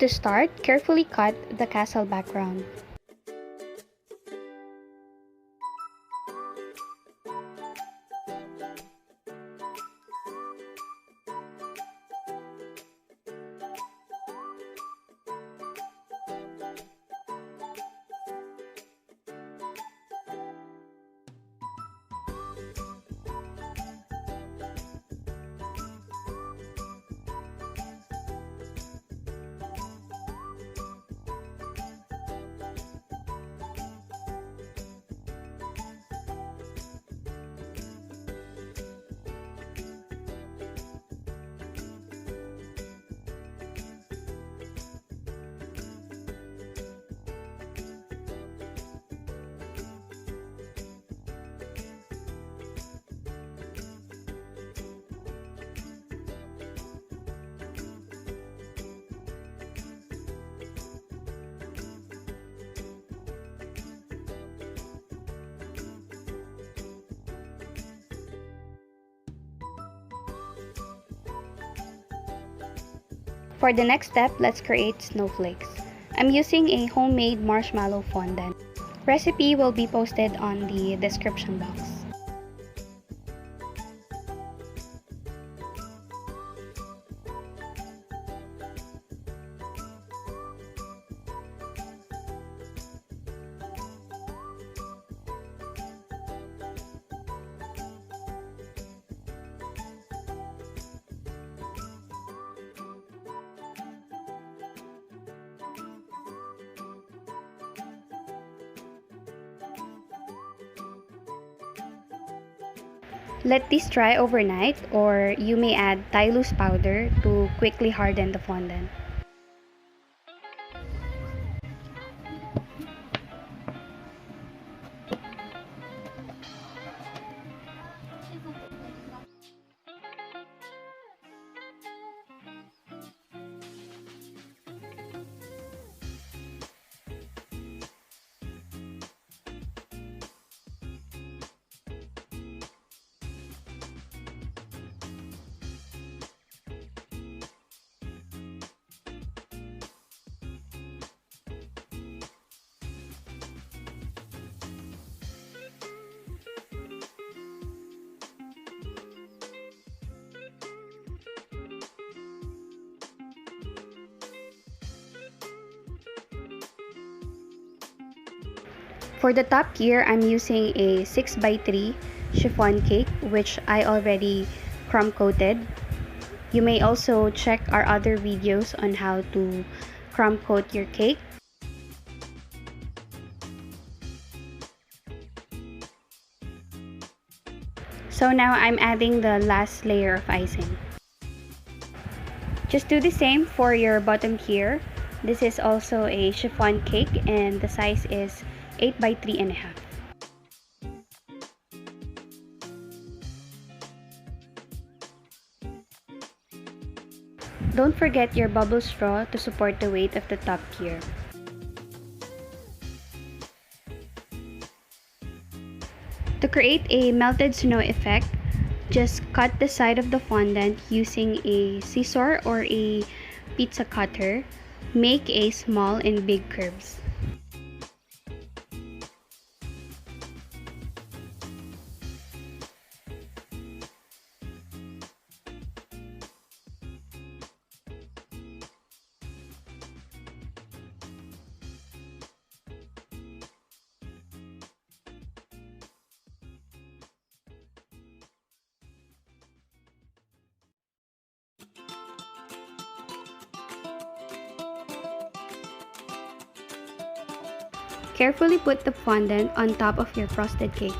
To start, carefully cut the castle background. For the next step, let's create snowflakes. I'm using a homemade marshmallow fondant. Recipe will be posted on the description box. Let this dry overnight, or you may add Tylose powder to quickly harden the fondant. For the top tier, I'm using a 6x3 chiffon cake, which I already crumb coated. You may also check our other videos on how to crumb coat your cake. So now I'm adding the last layer of icing. Just do the same for your bottom tier. This is also a chiffon cake and the size is 8x3.5. Don't forget your bubble straw to support the weight of the top tier. To create a melted snow effect, just cut the side of the fondant using a scissor or a pizza cutter. Make a small and big curves. Carefully put the fondant on top of your frosted cake.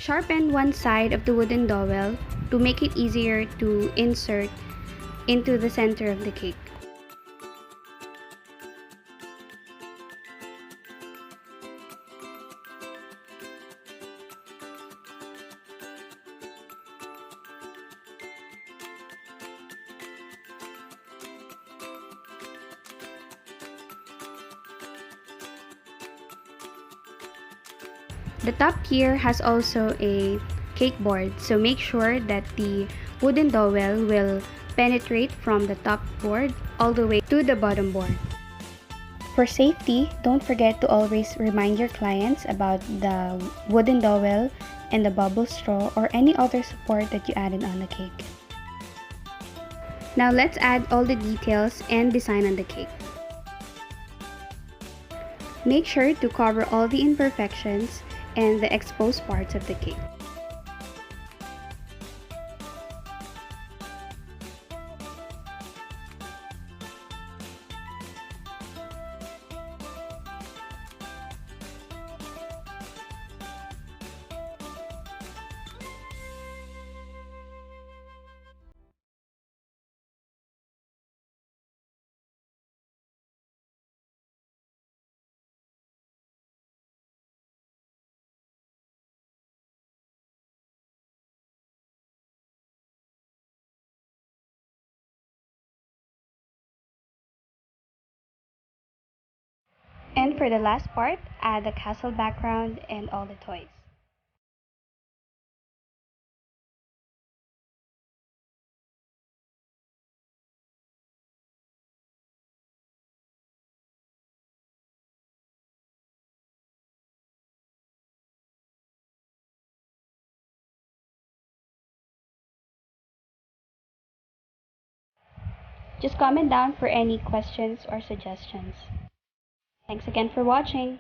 Sharpen one side of the wooden dowel to make it easier to insert into the center of the cake. The top here has also a cake board, so make sure that the wooden dowel will penetrate from the top board all the way to the bottom board. For safety, don't forget to always remind your clients about the wooden dowel and the bubble straw or any other support that you added on the cake. Now let's add all the details and design on the cake. Make sure to cover all the imperfections and the exposed parts of the cake. And for the last part, add the castle background and all the toys. Just comment down for any questions or suggestions. Thanks again for watching.